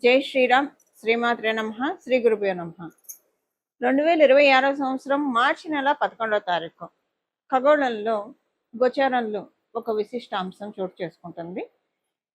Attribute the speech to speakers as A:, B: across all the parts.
A: జై శ్రీరామ్. శ్రీమాత్రే నమః. శ్రీ గురుభ్యో నమః. 2026 సంవత్సరం మార్చి నెల 11వ తారీఖు ఖగోళంలో గోచారంలో ఒక విశిష్ట అంశం చోటు చేసుకుంటుంది.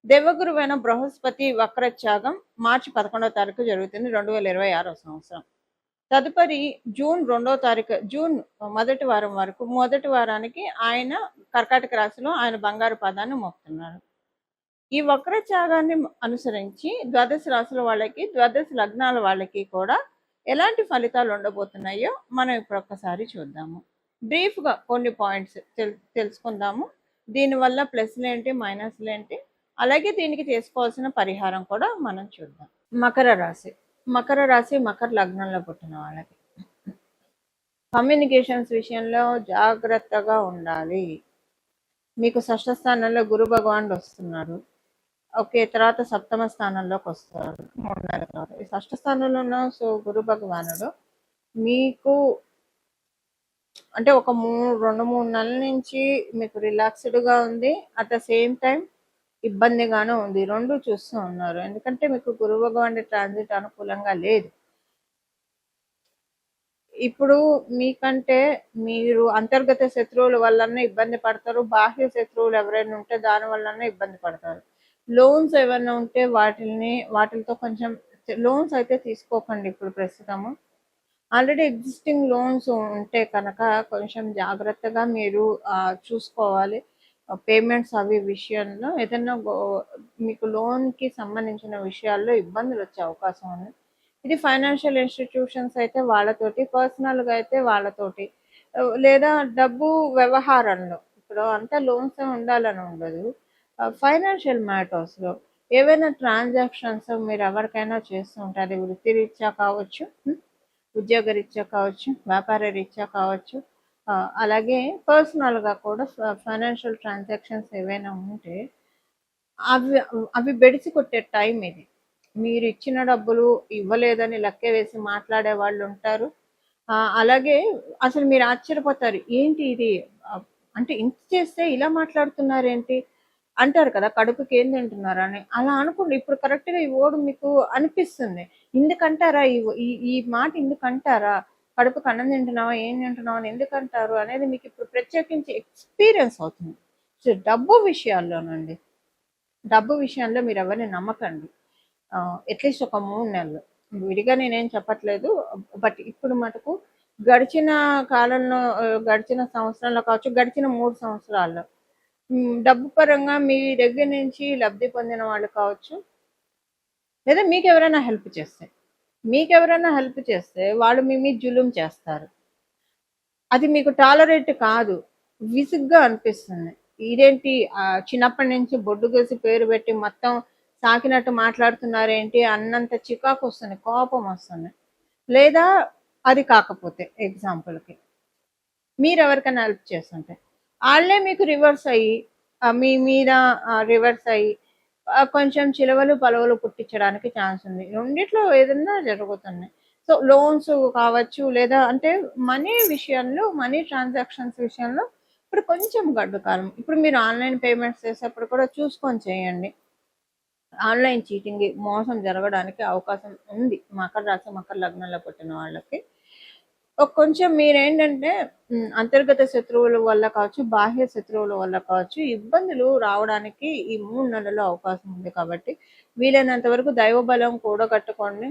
A: దేవగురువైన బృహస్పతి వక్రత్యాగం మార్చి 11వ తారీఖు జరుగుతుంది 2026 సంవత్సరం. తదుపరి జూన్ 2వ తారీఖు, జూన్ మొదటి వారం వరకు, మొదటి వారానికి ఆయన కర్కాటక రాశిలో ఆయన బంగారు పాదాన్ని మోపుతున్నారు. ఈ వక్రత్యాగాన్ని అనుసరించి ద్వాదశ రాశుల వాళ్ళకి, ద్వాదశ లగ్నాల వాళ్ళకి కూడా ఎలాంటి ఫలితాలు ఉండబోతున్నాయో మనం ఇప్పుడు ఒక్కసారి చూద్దాము. బ్రీఫ్గా కొన్ని పాయింట్స్ తెలుసుకుందాము. దీనివల్ల ప్లస్లు ఏంటి, మైనస్లు ఏంటి, అలాగే దీనికి చేసుకోవాల్సిన పరిహారం కూడా మనం చూద్దాం. మకర రాశి, మకర లగ్నంలో పుట్టిన వాళ్ళకి కమ్యూనికేషన్స్ విషయంలో జాగ్రత్తగా ఉండాలి. మీకు షష్ఠ స్థానంలో గురు భగవానుడు వస్తున్నారు. ఓకే, తర్వాత సప్తమ స్థానంలోకి వస్తారు 3 నెలల తర్వాత. ఈ షష్ఠ స్థానంలో ఉన్న గురు భగవానుడు మీకు అంటే ఒక 2-3 నెలల నుంచి మీకు రిలాక్స్డ్గా ఉంది, అట్ ద సేమ్ టైం ఇబ్బందిగానే ఉంది. రెండు చూస్తూ ఉన్నారు. ఎందుకంటే మీకు గురు భగవానుడి ట్రాన్సిట్ అనుకూలంగా లేదు. ఇప్పుడు మీకంటే మీరు అంతర్గత శత్రువుల వల్లనే ఇబ్బంది పడతారు, బాహ్య శత్రువులు ఎవరైనా ఉంటే దాని వల్లనే ఇబ్బంది పడతారు. లోన్స్ ఏమైనా ఉంటే వాటితో కొంచెం లోన్స్ అయితే తీసుకోకండి. ఇప్పుడు ప్రస్తుతము ఆల్రెడీ ఎగ్జిస్టింగ్ లోన్స్ ఉంటే కనుక కొంచెం జాగ్రత్తగా మీరు చూసుకోవాలి. పేమెంట్స్ అవి విషయంలో ఏదైనా మీకు లోన్కి సంబంధించిన విషయాల్లో ఇబ్బందులు వచ్చే అవకాశం ఉంది. ఇది ఫైనాన్షియల్ ఇన్స్టిట్యూషన్స్ అయితే వాళ్ళతోటి, పర్సనల్గా అయితే వాళ్ళతోటి, లేదా డబ్బు వ్యవహారంలో ఇప్పుడు అంతా లోన్స్ ఉండాలని ఉండదు. ఫైనాన్షియల్ మ్యాటర్స్లో ఏవైనా ట్రాన్సాక్షన్స్ మీరు ఎవరికైనా చేస్తూ ఉంటారు. అది వృత్తిరీత్యా కావచ్చు, ఉద్యోగ రీత్యా కావచ్చు, వ్యాపార రీత్యా కావచ్చు, అలాగే పర్సనల్గా కూడా ఫైనాన్షియల్ ట్రాన్సాక్షన్స్ ఏవైనా ఉంటే అవి బెడిసి కొట్టే టైం ఇది. మీరు ఇచ్చిన డబ్బులు ఇవ్వలేదని లెక్క వేసి మాట్లాడే వాళ్ళు ఉంటారు. అలాగే అసలు మీరు ఆశ్చర్యపోతారు, ఏంటి ఇది అంటే ఇంత చేస్తే ఇలా మాట్లాడుతున్నారేంటి అంటారు కదా, కడుపుకి ఏం తింటున్నారని. అలా అనుకోండి. ఇప్పుడు కరెక్ట్గా ఈ ఓడు మీకు అనిపిస్తుంది, ఎందుకంటారా ఈ మాట, ఎందుకంటారా, కడుపుకి అన్నం తింటున్నావా, ఏం తింటున్నావా అని ఎందుకంటారు అనేది మీకు ఇప్పుడు ప్రత్యేకించి ఎక్స్పీరియన్స్ అవుతుంది. సో డబ్బు విషయంలో మీరు ఎవరిని నమ్మకండి. అట్లీస్ట్ ఒక 3 నెలలు విడిగా నేనేం చెప్పట్లేదు. బట్ ఇప్పుడు మటుకు గడిచిన కాలంలో, గడిచిన సంవత్సరంలో కావచ్చు, గడిచిన 3 సంవత్సరాల్లో డబ్బు పరంగా మీ దగ్గర నుంచి లబ్ధి పొందిన వాళ్ళు కావచ్చు, లేదా మీకు ఎవరైనా హెల్ప్ చేస్తే వాళ్ళు మీ మీద జులుం చేస్తారు. అది మీకు టాలరేట్ కాదు, విసుగ్గా అనిపిస్తుంది. ఇదేంటి చిన్నప్పటి నుంచి బొడ్డు గేసి పేరు పెట్టి మొత్తం సాకినట్టు మాట్లాడుతున్నారేంటి అన్నంత చికాకు వస్తుంది, కోపం వస్తుంది. లేదా అది కాకపోతే ఎగ్జాంపుల్కి మీరు ఎవరికైనా హెల్ప్ చేస్తుంటే వాళ్ళే మీకు రివర్స్ అయ్యి మీ మీద కొంచెం చిలవలు పలవలు పుట్టించడానికి ఛాన్స్ ఉంది. రెండిట్లో ఏదన్నా జరుగుతుంది. సో లోన్స్ కావచ్చు, లేదా అంటే మనీ విషయంలో, మనీ ట్రాన్సాక్షన్స్ విషయంలో ఇప్పుడు కొంచెం గడ్డు కాలం. ఇప్పుడు మీరు ఆన్లైన్ పేమెంట్స్ చేసేప్పుడు కూడా చూసుకొని చేయండి. ఆన్లైన్ చీటింగ్, మోసం జరగడానికి అవకాశం ఉంది మకర రాశి, మకర లగ్నంలో పుట్టిన వాళ్ళకి. కొంచెం మీరేంటంటే అంతర్గత శత్రువుల వల్ల కావచ్చు, బాహ్య శత్రువుల వల్ల కావచ్చు ఇబ్బందులు రావడానికి ఈ 3 నెలల్లో అవకాశం ఉంది. కాబట్టి వీలైనంత వరకు దైవబలం కూడగట్టుకోండి.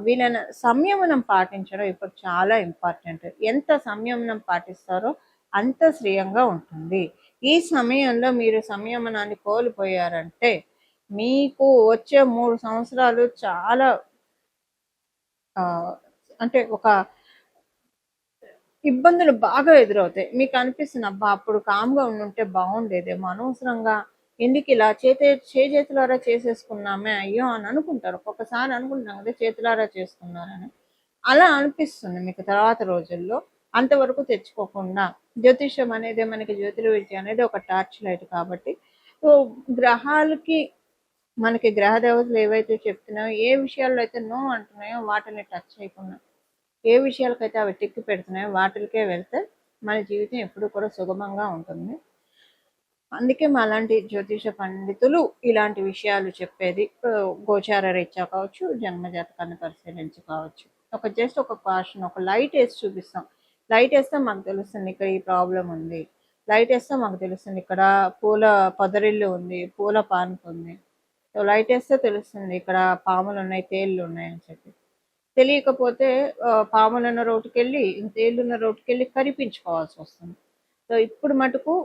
A: వీలైన సంయమనం పాటించడం ఇప్పుడు చాలా ఇంపార్టెంట్. ఎంత సంయమనం పాటిస్తారో అంత శ్రేయంగా ఉంటుంది. ఈ సమయంలో మీరు సంయమనాన్ని కోల్పోయారంటే మీకు వచ్చే 3 సంవత్సరాలు చాలా అంటే ఒక ఇబ్బందులు బాగా ఎదురవుతాయి. మీకు అనిపిస్తుంది, అబ్బా అప్పుడు కామ్గా ఉండుంటే బాగుండేదేమో, అనవసరంగా ఎందుకు ఇలా చేతులారా చేసేసుకున్నామే అయ్యో అని అనుకుంటారు. ఒక్కొక్కసారి అనుకుంటాం కదా చేతులారా చేసుకున్నారని. అలా అనిపిస్తుంది మీకు తర్వాత రోజుల్లో. అంతవరకు తెచ్చుకోకుండా, జ్యోతిష్యం అనేది మనకి, జ్యోతిర్విద్య అనేది ఒక టార్చ్ లైట్ కాబట్టి గ్రహాలకి మనకి గ్రహ దేవతలు ఏవైతే చెప్తున్నాయో, ఏ విషయాల్లో అయితే నో అంటున్నాయో వాటిని టచ్ చేయకుండా, ఏ విషయాలకైతే అవి టిక్కి పెడుతున్నాయో వాటికే వెళ్తే మన జీవితం ఎప్పుడు కూడా సుగమంగా ఉంటుంది. అందుకే మాలాంటి జ్యోతిష పండితులు ఇలాంటి విషయాలు చెప్పేది. గోచార రీత్యా కావచ్చు, జన్మజాతకాన్ని పరిశీలించి కావచ్చు. జస్ట్ ఒక కాషన్, ఒక లైట్ వేసి చూపిస్తాం. లైట్ వేస్తే మాకు తెలుస్తుంది ఇక్కడ ఈ ప్రాబ్లం ఉంది. లైట్ వేస్తే మాకు తెలుస్తుంది ఇక్కడ పూల పొదరిల్లు ఉంది, పూల పాన్పు ఉంది. సో లైట్ వేస్తే తెలుస్తుంది ఇక్కడ పాములు ఉన్నాయి, తేళ్ళు ఉన్నాయి అని చెప్పి. తెలియకపోతే పాములున్న రోడ్డుకెళ్ళి తేళ్ళున్న రోడ్డుకెళ్ళి కరిపించుకోవాల్సి వస్తుంది. సో ఇప్పుడు మటుకు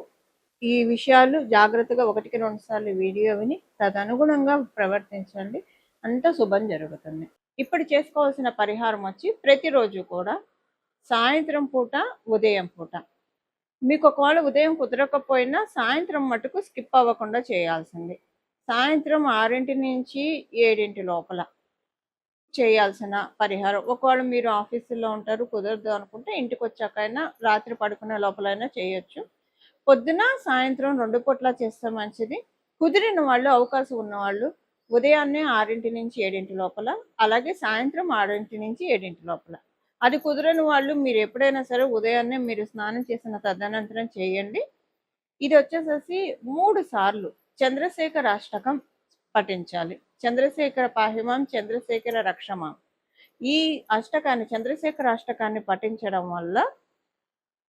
A: ఈ విషయాలు జాగ్రత్తగా 1-2 సార్లు వీడియో విని తదనుగుణంగా ప్రవర్తించండి. అంతా శుభం జరుగుతుంది. ఇప్పుడు చేసుకోవాల్సిన పరిహారం వచ్చి ప్రతిరోజు కూడా సాయంత్రం పూట, ఉదయం పూట, మీకు ఒకవేళ ఉదయం కుదరకపోయినా సాయంత్రం మటుకు స్కిప్ అవ్వకుండా చేయాల్సింది. సాయంత్రం 6 నుంచి 7 లోపల చేయాల్సిన పరిహారం. ఒకవేళ మీరు ఆఫీసులో ఉంటారు, కుదరదు అనుకుంటే ఇంటికి వచ్చాకైనా రాత్రి పడుకునే లోపలైనా చేయొచ్చు. పొద్దున సాయంత్రం 2 పూట్ల చేస్తే మంచిది. కుదిరిన వాళ్ళు, అవకాశం ఉన్నవాళ్ళు ఉదయాన్నే 6 నుంచి 7 లోపల, అలాగే సాయంత్రం 6 నుంచి 7 లోపల. అది కుదరని వాళ్ళు మీరు ఎప్పుడైనా సరే ఉదయాన్నే మీరు స్నానం చేసిన తదనంతరం చేయండి. ఇది వచ్చేసేసి 3 సార్లు చంద్రశేఖర అష్టకం పఠించాలి. చంద్రశేఖర పాహిమాం, చంద్రశేఖర రక్షమాం. ఈ అష్టకాన్ని, చంద్రశేఖర అష్టకాన్ని పఠించడం వల్ల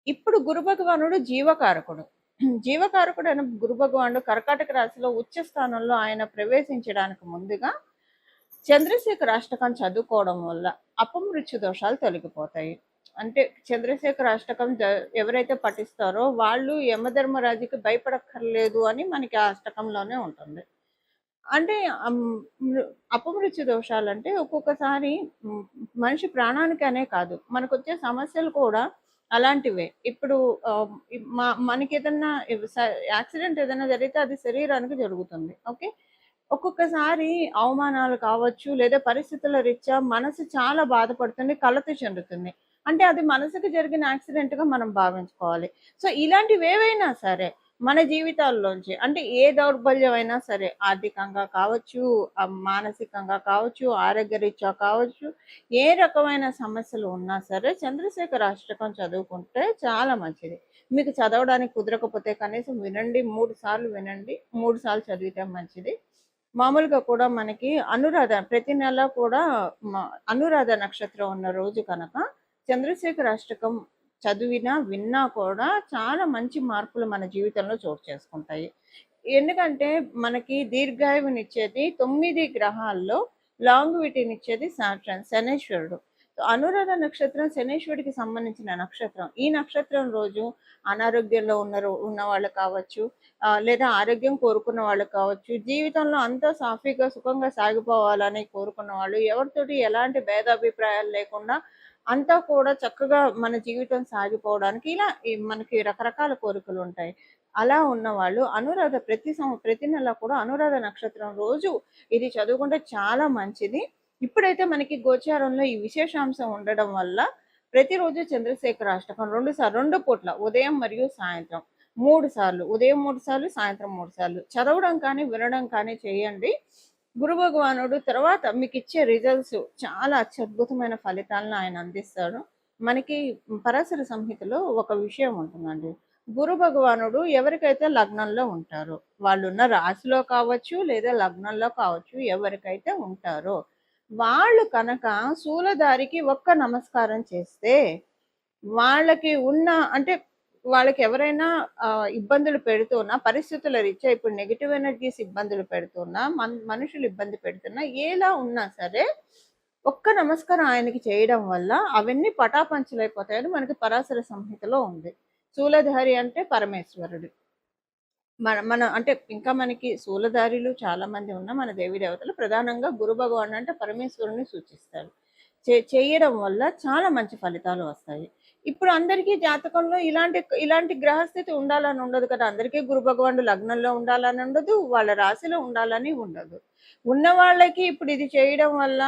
A: ఇప్పుడు గురు భగవానుడు జీవకారకుడు. జీవకారకుడు అయిన గురు భగవానుడు కర్కాటక రాశిలో ఉచ్చ స్థానంలో ఆయన ప్రవేశించడానికి ముందుగా చంద్రశేఖర అష్టకం చదువుకోవడం వల్ల అపమృత్యు దోషాలు తొలగిపోతాయి. అంటే చంద్రశేఖర అష్టకం ఎవరైతే పఠిస్తారో వాళ్ళు యమధర్మరాజుకి భయపడక్కర్లేదు అని మనకి ఆ అష్టకంలోనే ఉంటుంది. అంటే అపమృత్యు దోషాలు అంటే ఒక్కొక్కసారి మనిషి ప్రాణానికి అనే కాదు, మనకు వచ్చే సమస్యలు కూడా అలాంటివే. ఇప్పుడు మనకి ఏదన్నా యాక్సిడెంట్ ఏదైనా జరిగితే అది శరీరానికి జరుగుతుంది. ఓకే, ఒక్కొక్కసారి అవమానాలు కావచ్చు, లేదా పరిస్థితుల రీత్యా మనసు చాలా బాధపడుతుంది, కలత చెందుతుంది. అంటే అది మనసుకు జరిగిన యాక్సిడెంట్గా మనం భావించుకోవాలి. సో ఇలాంటివి ఏవైనా సరే మన జీవితాల్లోంచి, అంటే ఏ దౌర్బల్యం అయినా సరే, ఆర్థికంగా కావచ్చు, మానసికంగా కావచ్చు, ఆరోగ్యరీత్యా కావచ్చు, ఏ రకమైన సమస్యలు ఉన్నా సరే చంద్రశేఖర అష్టకం చదువుకుంటే చాలా మంచిది. మీకు చదవడానికి కుదరకపోతే కనీసం వినండి, 3 సార్లు వినండి, 3 సార్లు చదివితే మంచిది. మామూలుగా కూడా మనకి అనురాధ ప్రతి నెల కూడా అనురాధ నక్షత్రం ఉన్న రోజు కనుక చంద్రశేఖర అష్టకం చదివినా విన్నా కూడా చాలా మంచి మార్పులు మన జీవితంలో చోటు చేసుకుంటాయి. ఎందుకంటే మనకి దీర్ఘాయువునిచ్చేది 9 గ్రహాల్లో లాంగ్విటీనిచ్చేది సాటర్న్, శనేశ్వరుడు. అనురాధ నక్షత్రం శనేశ్వరుడికి సంబంధించిన నక్షత్రం. ఈ నక్షత్రం రోజు అనారోగ్యంలో ఉన్న వాళ్ళు కావచ్చు, లేదా ఆరోగ్యం కోరుకున్న వాళ్ళు కావచ్చు, జీవితంలో అంతా సాఫీగా సుఖంగా సాగిపోవాలని కోరుకున్న వాళ్ళు, ఎవరితోటి ఎలాంటి భేదాభిప్రాయాలు లేకుండా అంతా కూడా చక్కగా మన జీవితం సాగిపోవడానికి ఇలా మనకి రకరకాల కోరికలు ఉంటాయి. అలా ఉన్నవాళ్ళు అనురాధ ప్రతి నెల కూడా అనురాధ నక్షత్రం రోజు ఇది చదువుకుంటే చాలా మంచిది. ఇప్పుడైతే మనకి గోచారంలో ఈ విశేషాంశం ఉండడం వల్ల ప్రతిరోజు చంద్రశేఖర అష్టకం 2 పూట్ల, ఉదయం మరియు సాయంత్రం 3 సార్లు, ఉదయం 3 సార్లు, సాయంత్రం 3 సార్లు చదవడం కానీ వినడం కానీ చేయండి. గురు భగవానుడు తర్వాత మీకు ఇచ్చే రిజల్ట్స్ చాలా అత్యద్భుతమైన ఫలితాలను ఆయన అందిస్తాడు. మనకి పరాశర సంహితలో ఒక విషయం ఉంటుందండి. గురు భగవానుడు ఎవరికైతే లగ్నంలో ఉంటారో, వాళ్ళున్న రాశిలో కావచ్చు లేదా లగ్నంలో కావచ్చు, ఎవరికైతే ఉంటారో వాళ్ళు కనుక శూలధారికి ఒక్క నమస్కారం చేస్తే వాళ్ళకి ఉన్న, అంటే వాళ్ళకి ఎవరైనా ఇబ్బందులు పెడుతున్నా, పరిస్థితుల రీత్యా ఇప్పుడు నెగిటివ్ ఎనర్జీస్ ఇబ్బందులు పెడుతున్నా, మనుషులు ఇబ్బంది పెడుతున్నా, ఎలా ఉన్నా సరే ఒక్క నమస్కారం ఆయనకి చేయడం వల్ల అవన్నీ పటాపంచలైపోతాయని మనకి పరాశర సంహితలో ఉంది. శూలధారి అంటే పరమేశ్వరుడు. మన అంటే ఇంకా మనకి శూలధారులు చాలా మంది ఉన్న మన దేవి దేవతలు ప్రధానంగా గురు భగవాన్ అంటే పరమేశ్వరుని సూచిస్తారు. చేయడం వల్ల చాలా మంచి ఫలితాలు వస్తాయి. ఇప్పుడు అందరికీ జాతకంలో ఇలాంటి గ్రహస్థితి ఉండాలని ఉండదు కదా. అందరికీ గురు భగవానుడు లగ్నంలో ఉండాలని ఉండదు, వాళ్ళ రాశిలో ఉండాలని ఉండదు. ఉన్న వాళ్ళకి ఇప్పుడు ఇది చేయడం వల్ల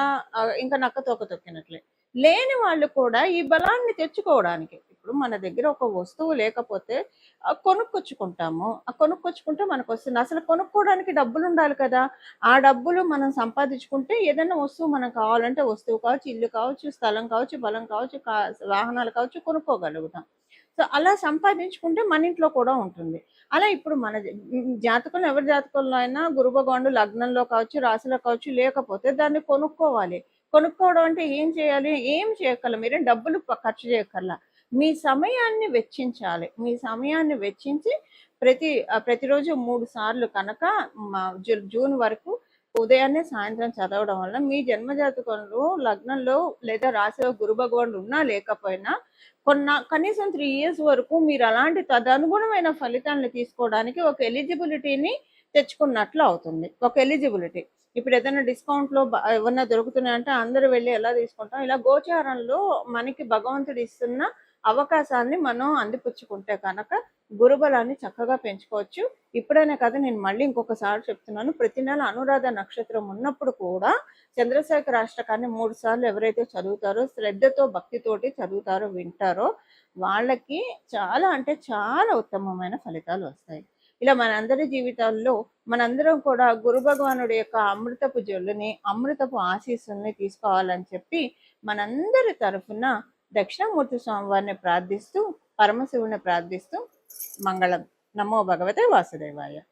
A: ఇంకా నక్క తోక తొక్కినట్లే. లేని వాళ్ళు కూడా ఈ బలాన్ని తెచ్చుకోవడానికి, ఇప్పుడు మన దగ్గర ఒక వస్తువు లేకపోతే కొనుక్కొచ్చుకుంటాము. కొనుక్కొచ్చుకుంటే మనకు వస్తుంది. అసలు కొనుక్కోవడానికి డబ్బులు ఉండాలి కదా. ఆ డబ్బులు మనం సంపాదించుకుంటే ఏదైనా వస్తువు మనం కావాలంటే, వస్తువు కావచ్చు, ఇల్లు కావచ్చు, స్థలం కావచ్చు, బలం కావచ్చు, వాహనాలు కావచ్చు, కొనుక్కోగలుగుతాం. సో అలా సంపాదించుకుంటే మన ఇంట్లో కూడా ఉంటుంది. అలా ఇప్పుడు మన జాతకంలో ఎవరి జాతకంలో అయినా గురు భగవానుడు లగ్నంలో కావచ్చు, రాశిలో కావచ్చు లేకపోతే దాన్ని కొనుక్కోవాలి. కొనుక్కోవడం అంటే ఏం చేయాలి? ఏం చేయక్కర్ల. మీరేం డబ్బులు ఖర్చు చేయక్కర్లా. మీ సమయాన్ని వెచ్చించాలి. మీ సమయాన్ని వెచ్చించి ప్రతిరోజు 3 సార్లు కనుక జూన్ వరకు ఉదయాన్నే, సాయంత్రం చదవడం వల్ల మీ జన్మ జాతకంలో లగ్నంలో లేదా రాశిలో గురు భగవానుడు ఉన్నా లేకపోయినా కనీసం 3 ఇయర్స్ వరకు మీరు అలాంటి తదనుగుణమైన ఫలితాలను తీసుకోవడానికి ఒక ఎలిజిబిలిటీని తెచ్చుకున్నట్లు అవుతుంది. ఒక ఎలిజిబిలిటీ. ఇప్పుడు ఏదైనా డిస్కౌంట్లో ఏమన్నా దొరుకుతున్నాయంటే అందరూ వెళ్ళి ఎలా తీసుకుంటాం? ఇలా గోచారంలో మనకి భగవంతుడు ఇస్తున్న అవకాశాన్ని మనం అందిపుచ్చుకుంటే కనుక గురుబలాన్ని చక్కగా పెంచుకోవచ్చు. ఇప్పుడైనా కదా, నేను మళ్ళీ ఇంకొకసారి చెప్తున్నాను, ప్రతి నెల అనురాధ నక్షత్రం ఉన్నప్పుడు కూడా చంద్రశేఖర అష్టకాన్ని 3 సార్లు ఎవరైతే చదువుతారో, శ్రద్ధతో భక్తితోటి చదువుతారో, వింటారో వాళ్ళకి చాలా అంటే చాలా ఉత్తమమైన ఫలితాలు వస్తాయి. ఇలా మనందరి జీవితాల్లో మనందరం కూడా గురు భగవానుడి యొక్క అమృతపు జల్లుని, అమృతపు ఆశీస్సుల్ని తీసుకోవాలని చెప్పి మనందరి తరఫున దక్షిణామూర్తి స్వామివారిని ప్రార్థిస్తూ, పరమశివుని ప్రార్థిస్తూ మంగళం. నమో భగవతే వాసుదేవాయ.